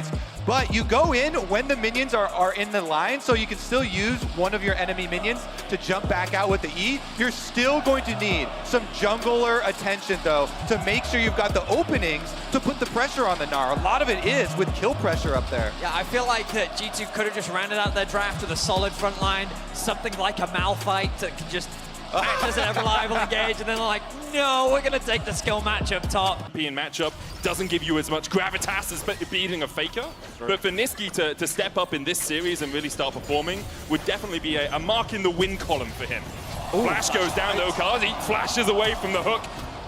trades. But you go in when the minions are in the line, so you can still use one of your enemy minions to jump back out with the E. You're still going to need some jungler attention, though, to make sure you've got the openings to put the pressure on the Gnar. A lot of it is with kill pressure up there. Yeah, I feel like that G2 could have just rounded out their draft with a solid front line, something like a Malphite that can just act as a reliable engage, and then they're like, no, we're going to take the skill match up top. European matchup doesn't give you as much gravitas as beating a Faker, but for Nisqy to step up in this series and really start performing would definitely be a mark in the win column for him. Ooh, Flash goes down though, Kazi flashes away from the hook.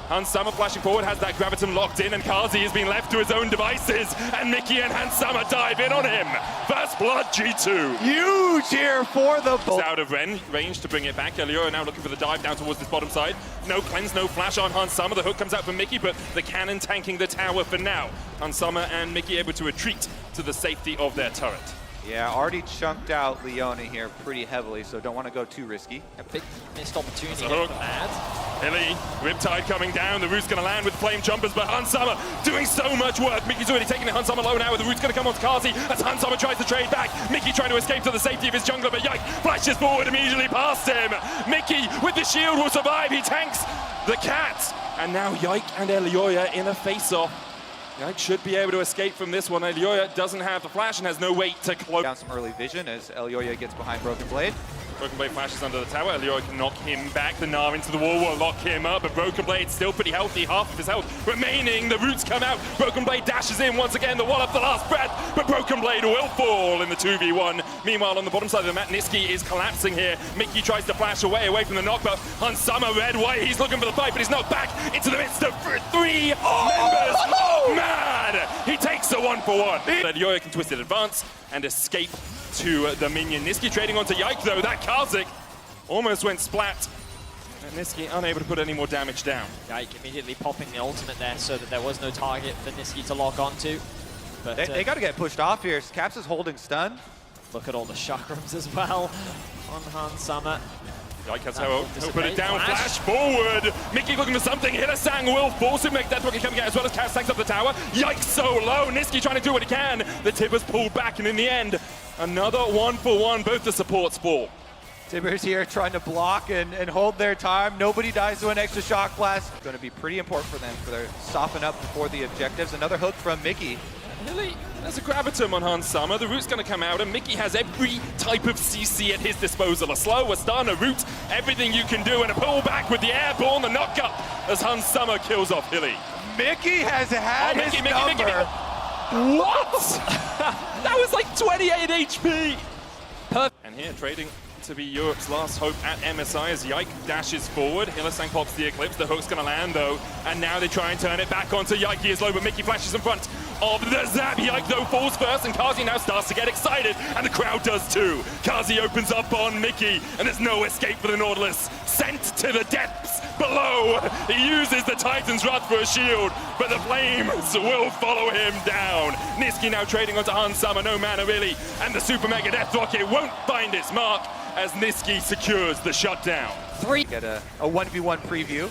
Hansama flashing forward, has that Graviton locked in, and Kazi has been left to his own devices, and Mickey and Hansama dive in on him. First blood, G2. Huge here for the It's out of range to bring it back. Elio now looking for the dive down towards this bottom side. No cleanse, no flash on Hansama. The hook comes out from Mickey, but the cannon tanking the tower for now. Hansama and Mickey able to retreat to the safety of their turret. Yeah, already chunked out Leona here pretty heavily, so don't want to go too risky. A big missed opportunity for Mad. Hilly, Riptide coming down, the root's going to land with flame jumpers, but Hansama doing so much work. Mickey's already taking the Hansama low now, the root's going to come onto Kazi as Hansama tries to trade back. Mickey trying to escape to the safety of his jungler, but Yike flashes forward immediately past him. Mickey with the shield will survive, he tanks the cat. And now Yike and Elioya in a face-off. Yike should be able to escape from this one. Elioya doesn't have the flash and has no weight to close. Down some early vision as Elioya gets behind Broken Blade. Broken Blade flashes under the tower. Elioya can knock him back. The Gnar into the wall will lock him up, but Broken Blade still pretty healthy. Half of his health remaining. The roots come out. Broken Blade dashes in once again. The wall up the last breath, but Broken Blade will fall in the 2v1. Meanwhile, on the bottom side of the map, Nisqy is collapsing here. Mickey tries to flash away from the knock, but Hansama red, white. He's looking for the fight, but he's knocked back into the midst of three members. Man, he takes a 1-for-1. Elioya can twist it advance and escape to the minion. Nisqy trading onto Yike though. That Karzik almost went splat. And Nisqy unable to put any more damage down. Yike immediately popping the ultimate there so that there was no target for Nisqy to lock onto. But they got to get pushed off here. Caps is holding stun. Look at all the chakrams as well on Hansama. Yike has he'll put it down, flash forward. Mickey looking for something. Hittersang will force him, make Deathwalker coming out as well as Cass tanks up the tower. Yike so low. Nisqy trying to do what he can. The Tibbers pulled back, and in the end, another 1-for-1. Both the supports fall. Tibbers here trying to block and hold their time. Nobody dies to an extra shock blast. It's going to be pretty important for them for their soften up before the objectives. Another hook from Mickey. Hilly, there's a Gravitum on Hansama. The root's going to come out, and Mickey has every type of CC at his disposal. A slow, a stun, a root, everything you can do, and a pullback with the airborne, the knock-up as Hansama kills off Hilly. Mickey has had his number. Mickey. What? That was like 28 HP. Perfect. And here, trading to be Europe's last hope at MSI as Yike dashes forward. Hillisang pops the Eclipse. The hook's going to land, though. And now they try and turn it back onto Yike. He is low, but Mickey flashes in front of the zap. Yike, though, falls first, and Kazi now starts to get excited, and the crowd does too. Kazi opens up on Mickey, and there's no escape for the Nautilus. Sent to the depths below. He uses the Titan's Wrath for a shield, but the flames will follow him down. Nisqy now trading onto Hansama, no mana really, and the Super Mega Death Rocket won't find its mark as Nisqy secures the shutdown. Get a 1v1 preview.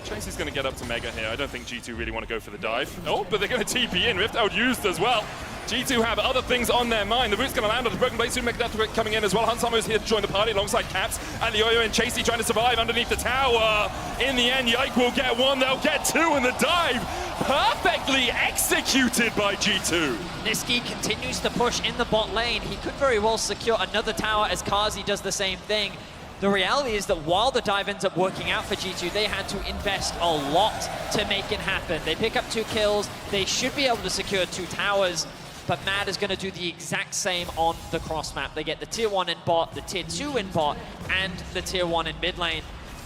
Tracy's going to get up to Mega here. I don't think G2 really want to go for the dive. Oh, but they're going to TP in. Rift out used as well. G2 have other things on their mind. The root's going to land on the Broken Blade. Soon Mega Death coming in as well. Hansama is here to join the party alongside Caps. Elioya and Chasey trying to survive underneath the tower. In the end, Yike will get one. They'll get two, and the dive perfectly executed by G2. Nisqy continues to push in the bot lane. He could very well secure another tower as Kazi does the same thing. The reality is that while the dive ends up working out for G2, they had to invest a lot to make it happen. They pick up 2 kills. They should be able to secure 2 towers, but Mad is going to do the exact same on the cross map. They get the tier 1 in bot, the tier 2 in bot, and the tier 1 in mid lane.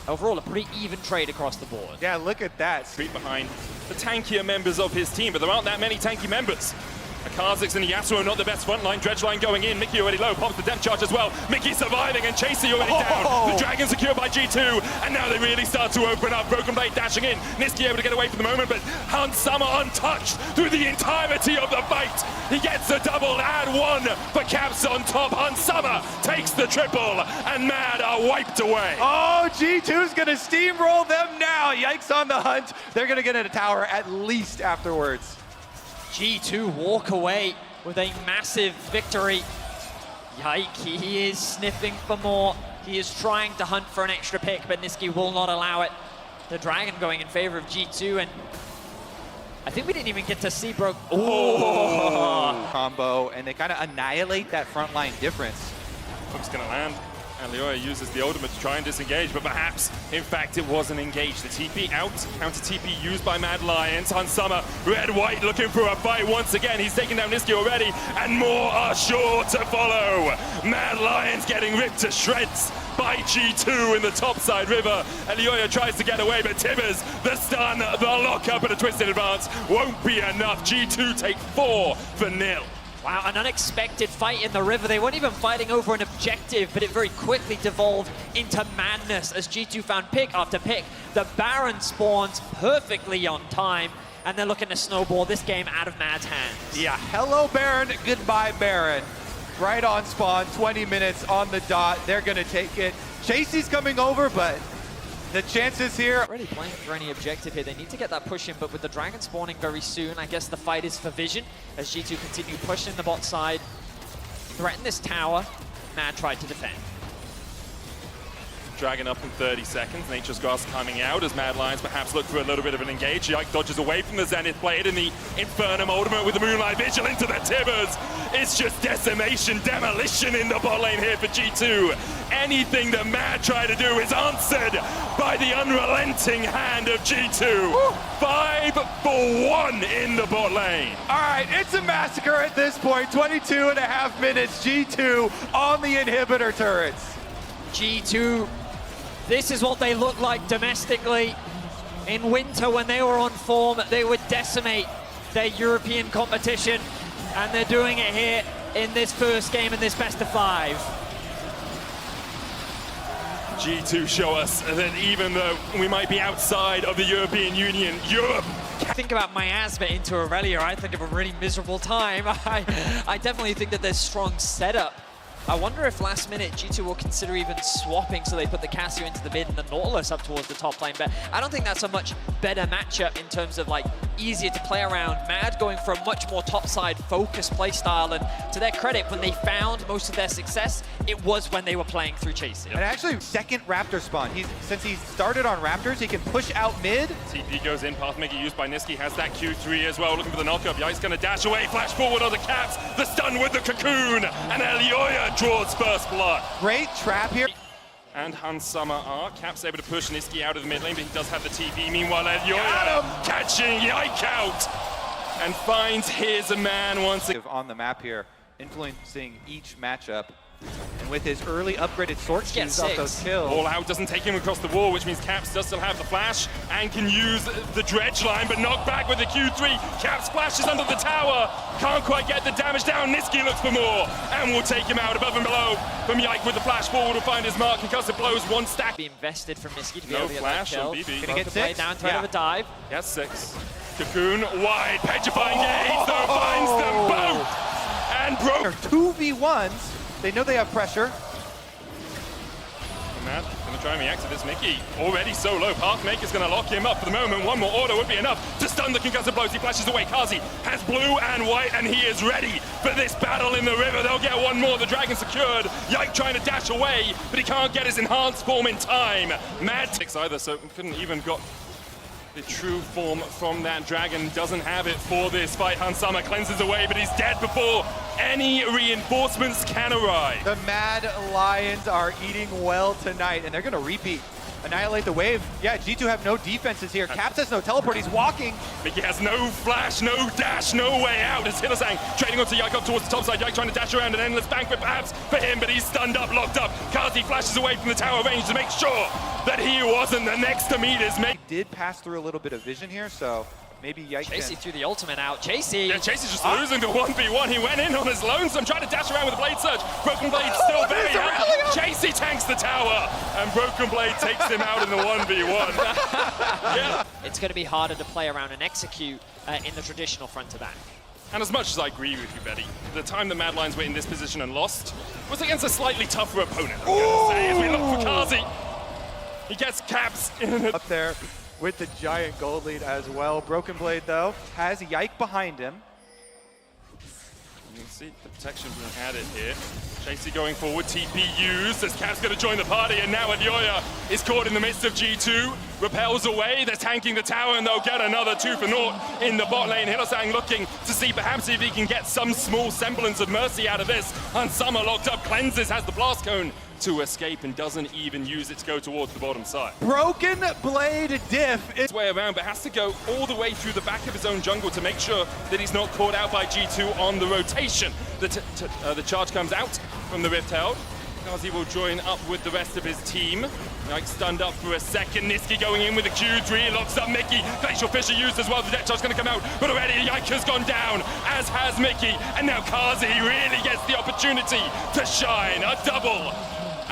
Overall, a pretty even trade across the board. Yeah, look at that. Street behind the tankier members of his team, but there aren't that many tanky members. A Kha'Zix and a Yasuo not the best front line. Dredge line going in. Mickey already low. Pops the depth charge as well. Mickey surviving and Chasey already down. The Dragon secured by G2. And now they really start to open up. Broken Blade dashing in. Nisqy able to get away for the moment, but Hansama untouched through the entirety of the fight. He gets a double. Add 1 for Caps on top. Hansama takes the triple. And Mad are wiped away. Oh, G2's going to steamroll them now. Yikes on the hunt. They're going to get in a tower at least afterwards. G2 walk away with a massive victory. Yike, he is sniffing for more. He is trying to hunt for an extra pick, but Nisqy will not allow it. The Dragon going in favor of G2, and I think we didn't even get to see Broke. Oh! Combo, and they kind of annihilate that frontline difference. Hook's gonna land, and Leoya uses the ultimate to try and disengage, but perhaps, in fact, it wasn't engaged. The TP out, counter TP used by Mad Lions. Hansama, red-white looking for a fight once again. He's taken down Nisqy already, and more are sure to follow. Mad Lions getting ripped to shreds by G2 in the topside river. And Leoya tries to get away, but Tibbers, the stun, the lockup, and a twisted advance won't be enough. G2 take 4-0. Wow, an unexpected fight in the river. They weren't even fighting over an objective, but it very quickly devolved into madness as G2 found pick after pick. The Baron spawns perfectly on time, and they're looking to snowball this game out of Mad's hands. Yeah, hello Baron, goodbye Baron. Right on spawn, 20 minutes on the dot. They're gonna take it. Chasey's coming over, but the chances here. Already playing for any objective here. They need to get that push in, but with the Dragon spawning very soon, I guess the fight is for vision as G2 continue pushing the bot side. Threaten this tower. Mad tried to defend. Dragon up in 30 seconds. Nature's Grass coming out as Mad Lions perhaps look for a little bit of an engage. Yike dodges away from the Zenith Blade in the Infernum ultimate with the Moonlight Vigil into the Tibbers. It's just decimation, demolition in the bot lane here for G2. Anything that Mad try to do is answered by the unrelenting hand of G2. 5-for-1 in the bot lane. All right, it's a massacre at this point. 22.5 minutes, G2 on the inhibitor turrets. G2, this is what they look like domestically. In winter, when they were on form, they would decimate their European competition, and they're doing it here in this first game in this best of 5. G2 show us that even though we might be outside of the European Union, Europe. I think about miasma into Aurelia, I think of a really miserable time. I definitely think that there's strong setup. I wonder if last minute G2 will consider even swapping so they put the Casio into the mid and the Nautilus up towards the top lane, but I don't think that's a much better matchup in terms of like easier to play around. Mad going for a much more topside focused play style, and to their credit, when they found most of their success, it was when they were playing through chasing. And actually, second Raptor spawn. Since he started on Raptors, he can push out mid. TP goes in, Pathmaker used by Nisqy, has that Q3 as well, looking for the knockup. Yike's gonna dash away, flash forward on the caps, the stun with the cocoon, and Leoya draws first blood. Great trap here. And Hansama are. Cap's able to push Nisqy out of the mid lane, but he does have the TP. Meanwhile, Leoya catching Yike out and finds his man once again. On the map here, influencing each matchup. And with his early upgraded sword skills also killed. All out doesn't take him across the wall, which means Caps does still have the flash and can use the dredge line, but knocked back with the Q3. Caps splashes under the tower, can't quite get the damage down. Nisqy looks for more and will take him out above and below. From Yike with the flash forward will find his mark. Concussive blows, one stack. Be invested from Nisqy to be no able to get that flash kill. on BB. Gonna get 6? Down threat of a dive. Yes, 6. Cocoon wide, petrifying gaze, though finds them both and broke. 2v1s. They know they have pressure. Mad gonna try and react to this. Mickey already so low. Pathmaker's gonna lock him up for the moment. One more order would be enough to stun the concussive blows. He flashes away. Kazi has blue and white, and he is ready for this battle in the river. They'll get one more. The Dragon secured. Yike trying to dash away, but he can't get his enhanced form in time. Mad takes either, so couldn't even got the true form from that Dragon. Doesn't have it for this fight. Hansama cleanses away, but he's dead before any reinforcements can arrive. The Mad Lions are eating well tonight, and they're going to repeat. Annihilate the wave. Yeah, G2 have no defenses here. Caps has no teleport. He's walking. Mickey has no flash, no dash, no way out. As Hillesang trading onto Yike up towards the top side. Yike trying to dash around, an endless banquet perhaps for him, but he's stunned up, locked up. Kazi flashes away from the tower range to make sure that he wasn't the next to meet his mate. He did pass through a little bit of vision here, so maybe Yike Chasey threw the ultimate out. Chasey! Yeah, Chasey's just losing the 1v1. He went in on his lonesome, trying to dash around with a blade surge. Broken Blade still very high. Chasey tanks the tower, and Broken Blade takes him out in the 1v1. Yeah. It's going to be harder to play around and execute in the traditional front to back. And as much as I agree with you, Betty, the time the Mad Lions were in this position and lost was against a slightly tougher opponent, I'm gonna say, as we look for Kazi. He gets Caps in up there with the giant gold lead as well. Broken Blade, though, has Yike behind him. You can see the protection being added here. Chasey going forward, TP used as Cap's going to join the party, and now Alioya is caught in the midst of G2. Repels away, they're tanking the tower, and they'll get another 2-0 in the bot lane. Hylissang looking to see perhaps if he can get some small semblance of mercy out of this. Hansama locked up, cleanses, has the blast cone to escape, and doesn't even use it to go towards the bottom side. Broken Blade diff. His way around, but has to go all the way through the back of his own jungle to make sure that he's not caught out by G2 on the rotation. The charge comes out from the Rift Held. Kazi will join up with the rest of his team. Yike stunned up for a second. Niski going in with a Q3, locks up Mickey. Glacial Fisher used as well. The death charge going to come out, but already Yike has gone down, as has Mickey. And now Kazi really gets the opportunity to shine. A double.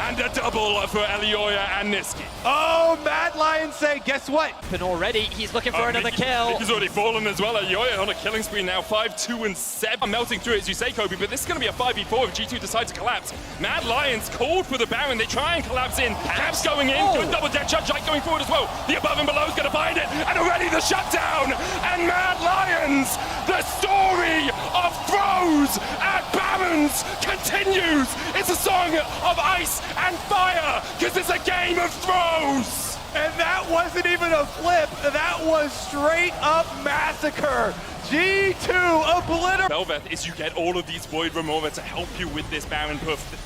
And a double for Alioya and Niski. Oh, Mad Lions say, guess what? And already, he's looking for another kill. Mickey's already fallen as well. Alioya on a killing spree now, 5-2-7. I'm melting through it, as you say, Kobe, but this is going to be a 5v4 if G2 decide to collapse. Mad Lions called for the Baron. They try and collapse in. Caps going in. Good double death charge. Yike going forward as well. The above and below is going to find it. And already the shutdown. And Mad Lions, the story of throws at Barons continues. It's a song of ice and fire, because it's a game of throws! And that wasn't even a flip, that was straight up massacre. G2 obliterate. Belveth is you get all of these Void Remora to help you with this Baron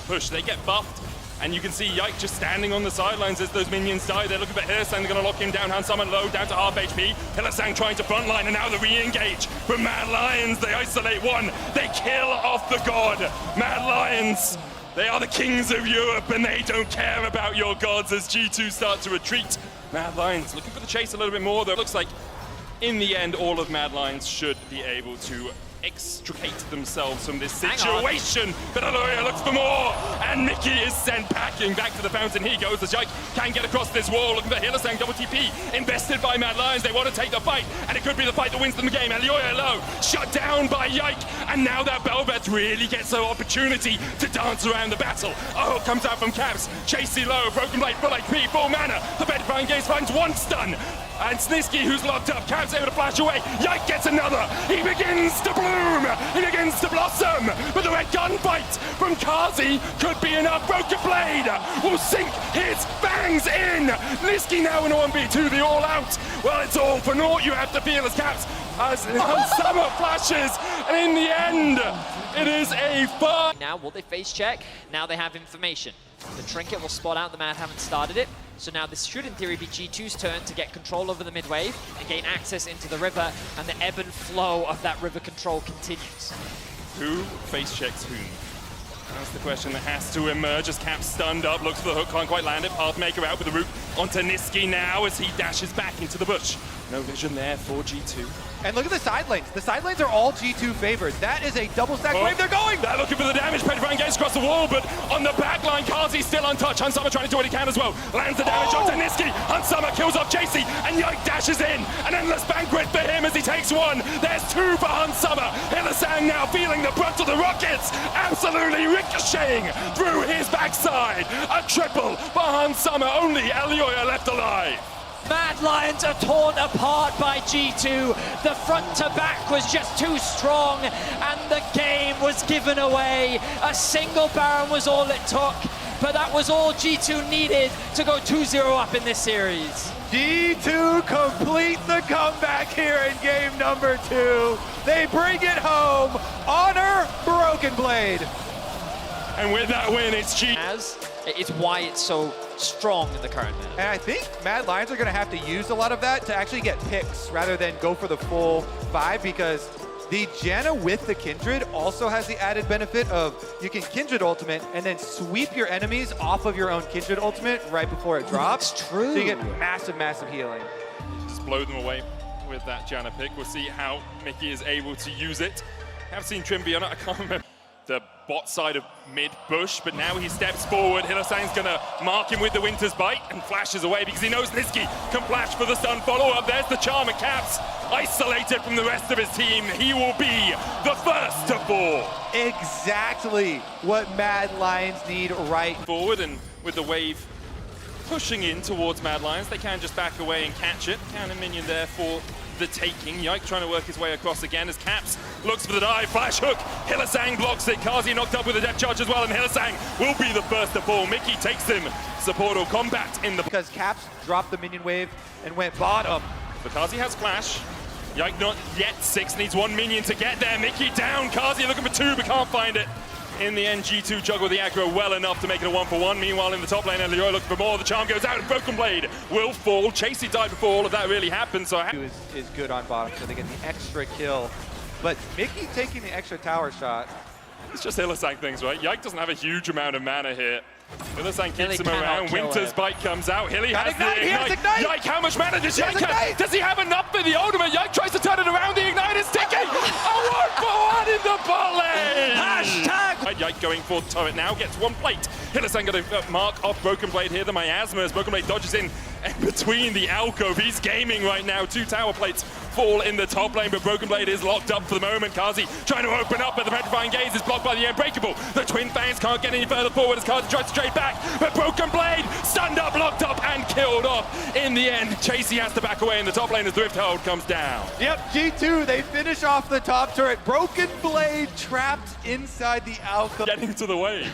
push. They get buffed, and you can see Yike just standing on the sidelines as those minions die. They're looking for Hylissang, they're going to lock him down. Hansama low, down to half HP. Hylissang trying to frontline, and now the re-engage from Mad Lions. They isolate one, they kill off the god. Mad Lions, they are the kings of Europe, and they don't care about your gods as G2 start to retreat. Mad Lions looking for the chase a little bit more, though. It looks like in the end, all of Mad Lions should be able to extricate themselves from this situation. But Alioya looks for more, and Mickey is sent packing back to the fountain. He goes as Yike can get across this wall, looking for Hylissang, double TP, invested by Mad Lions. They want to take the fight, and it could be the fight that wins them the game. Alioya low, shut down by Yike, and now that Belveth really gets an opportunity to dance around the battle. A hook comes out from Caps, Chasey low, Broken Blade, full HP, full mana. The Bedfine Gaze finds one stun, and Snisky, who's locked up, Caps able to flash away. Yike gets another. He begins to bloom. He begins to blossom. But the red gunfight from Kazi could be enough. Broken Blade will sink his fangs in. Nisky now in a 1v2, the all out. Well, it's all for naught, you have to feel as Caps, as summer flashes. And in the end, it is a fun. Now, will they face check? Now they have information. The Trinket will spot out the Mad haven't started it. So now this should, in theory, be G2's turn to get control over the mid wave and gain access into the river, and the ebb and flow of that river control continues. Who face checks whom? That's the question that has to emerge as Cap stunned up, looks for the hook, can't quite land it. Pathmaker out with the root onto Niski now as he dashes back into the bush. No vision there for G2. And look at the side lanes. The side lanes are all G2 favored. That is a double stack wave. They're going. They're looking for the damage. Petrifying Gaze across the wall, but on the back line, Kazi's still untouched. Hansama trying to do what he can as well. Lands the damage onto Niski. Hansama kills off Chasey, and Yike dashes in. An endless banquet for him as he takes one. There's two for Hansama. Hylissang now feeling the brunt of the rockets, absolutely ricocheting through his backside. A triple for Hansama. Only Alioya left alive. Mad Lions are torn apart by G2. The front to back was just too strong, and the game was given away. A single Baron was all it took, but that was all G2 needed to go 2-0 up in this series. G2 complete the comeback here in game number 2. They bring it home. Honor Broken Blade. And with that win, it's G. It's why it's so strong in the current minute. And I think Mad Lions are going to have to use a lot of that to actually get picks rather than go for the full 5, because the Janna with the Kindred also has the added benefit of you can Kindred ultimate and then sweep your enemies off of your own Kindred ultimate right before it drops. That's true. So you get massive, massive healing. Just blow them away with that Janna pick. We'll see how Mickey is able to use it. I have seen Trimby on it. I can't remember the bot side of mid-bush, but now he steps forward. Hylissang's gonna mark him with the Winter's Bite and flashes away because he knows Niski can flash for the stun follow-up. There's the charm of Caps, isolated from the rest of his team. He will be the first to fall. Exactly what Mad Lions need right Forward, and with the wave pushing in towards Mad Lions, they can just back away and catch it. Cannon minion there for the the taking. Yike trying to work his way across again as Caps looks for the dive. Flash hook. Hylissang blocks it. Kazi knocked up with a depth charge as well, and Hylissang will be the first to fall. Mickey takes him. Supportal combat in the... Because Caps dropped the minion wave and went bottom. But Kazi has flash. Yike not yet. 6 needs 1 minion to get there. Mickey down. Kazi looking for 2 but can't find it. In the end, G2 juggle the aggro well enough to make it a 1-for-1. Meanwhile, in the top lane, Elioy looking for more. The charm goes out and Broken Blade will fall. Chasey died before all of that really happened, so... Is good on bottom, so they get the extra kill. But Mickey taking the extra tower shot. It's just Hylissang things, right? Yike doesn't have a huge amount of mana here. Hylissang keeps him around. Winter's Bite comes out. Hilly has the ignite. Yike, how much mana does Yike have? Does he have enough for the ultimate? Yike tries to turn it around. The ignite is ticking. A 1-for-1 in the bot lane. Hashtag. Yike going for turret now. Gets 1 plate. Hylissang got a mark off Broken Blade here. The miasmas. Broken Blade dodges in between the alcove. He's gaming right now. 2 tower plates fall in the top lane, but Broken Blade is locked up for the moment. Kazi trying to open up, but the Petrifying Gaze is blocked by the Unbreakable. The Twin Fangs can't get any further forward as Kazi tries to trade back, but Broken Blade stunned up, locked up, and killed off. In the end, Chasey has to back away in the top lane as the Rift Herald comes down. Yep, G2, they finish off the top turret. Broken Blade trapped inside the alcove. Getting to the wave.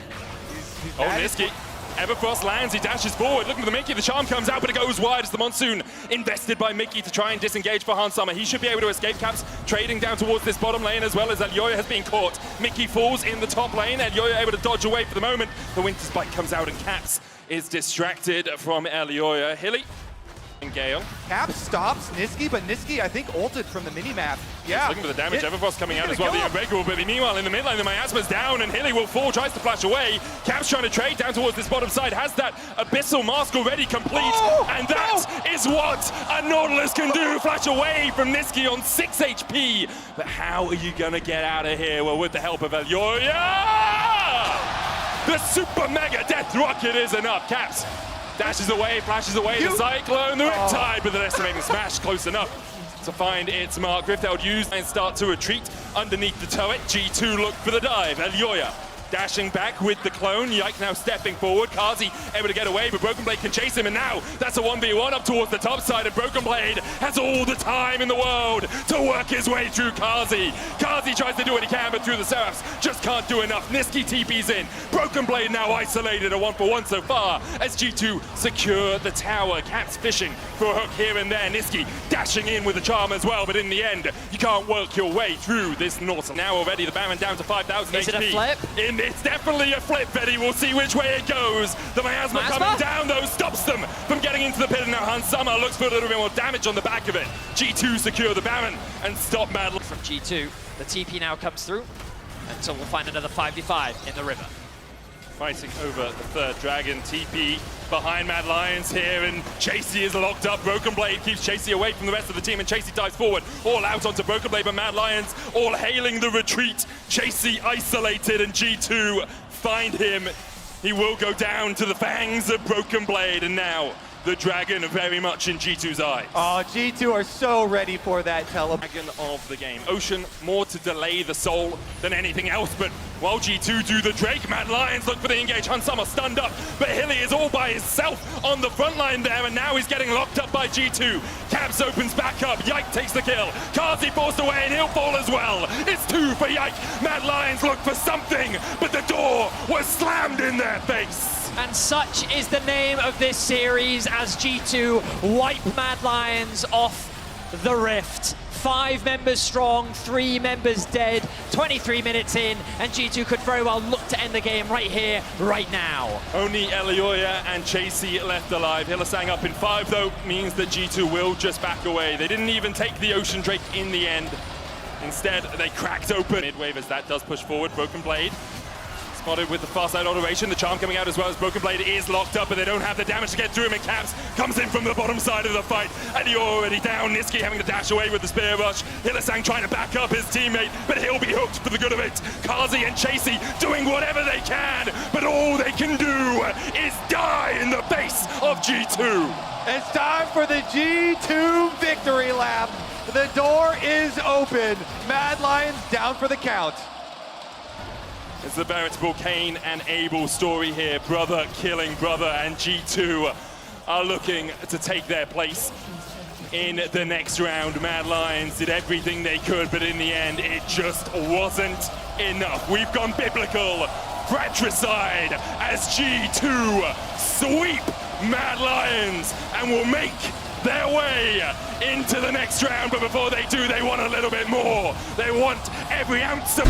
Oh, Niski. Everfrost lands, he dashes forward, looking for the Mickey, the charm comes out, but it goes wide as the Monsoon invested by Mickey to try and disengage for Hansama. He should be able to escape. Caps trading down towards this bottom lane as well as Elioya has been caught. Mickey falls in the top lane, Elioya able to dodge away for the moment. The Winter's Bite comes out and Caps is distracted from Elioya. Hilly and Gale. Caps stops Niski, but Niski, I think, ulted from the mini-map. Yeah. He's looking for the damage. Everfrost coming out as well, the Unbreakable, but meanwhile in the mid lane, the miasma's down and Hilly will fall, tries to flash away. Caps trying to trade down towards this bottom side, has that Abyssal Mask already complete, and that is what a Nautilus can do. Flash away from Niski on 6 HP, but how are you gonna get out of here? Well, with the help of Elioya! The super mega death rocket is enough. Caps dashes away, flashes away, the Cyclone, the Riptide, but the estimating smash close enough to find its mark. Rift Herald used and start to retreat underneath the turret. G2 look for the dive. Elioya dashing back with the clone. Yike now stepping forward. Kazi able to get away, but Broken Blade can chase him, and now that's a 1v1 up towards the top side, and Broken Blade has all the time in the world to work his way through Kazi. Kazi tries to do what he can, but through the Seraphs, just can't do enough. Niski TP's in. Broken Blade now isolated, a 1-for-1 so far, as G2 secure the tower. Caps fishing for a hook here and there. Niski dashing in with the charm as well, but in the end, you can't work your way through this Nautilus. Now already the Baron down to 5,000 HP. Is it a flip? It's definitely a flip, Betty. We'll see which way it goes. The miasma coming down, though, stops them from getting into the pit. And now Hansama looks for a little bit more damage on the back of it. G2 secure the Baron and stop Mad Lions. From G2, the TP now comes through until we'll find another 5v5 in the river. Fighting over the third dragon. TP behind Mad Lions here, and Chasey is locked up. Broken Blade keeps Chasey away from the rest of the team, and Chasey dives forward, all out onto Broken Blade, but Mad Lions all hailing the retreat. Chasey isolated, and G2 find him. He will go down to the fangs of Broken Blade, and now the dragon very much in G2's eyes. Oh, G2 are so ready for that Dragon of the game. Ocean more to delay the soul than anything else, but while G2 do the Drake, Mad Lions look for the engage. Hansama stunned up, but Hilly is all by himself on the front line there, and now he's getting locked up by G2. Caps opens back up, Yike takes the kill. Kazi forced away, and he'll fall as well. It's 2 for Yike. Mad Lions look for something, but the door was slammed in their face. And such is the name of this series as G2 wipe Mad Lions off the Rift. 5 members strong, 3 members dead, 23 minutes in, and G2 could very well look to end the game right here, right now. Only Elioya and Chasey left alive. Hylissang up in 5, though, means that G2 will just back away. They didn't even take the Ocean Drake in the end. Instead, they cracked open. Mid-wave as that does push forward. Broken Blade spotted with the far side automation. The charm coming out as well as Broken Blade is locked up, but they don't have the damage to get through him, and Caps comes in from the bottom side of the fight, and you're already down. Niski having to dash away with the spear rush. Hylissang trying to back up his teammate, but he'll be hooked for the good of it. Kazi and Chasey doing whatever they can, but all they can do is die in the face of G2. It's time for the G2 victory lap. The door is open. Mad Lions down for the count. It's the veritable Cain and Abel story here. Brother killing brother, and G2 are looking to take their place in the next round. Mad Lions did everything they could, but in the end, it just wasn't enough. We've gone biblical. Fratricide as G2 sweep Mad Lions and will make their way into the next round. But before they do, they want a little bit more. They want every ounce of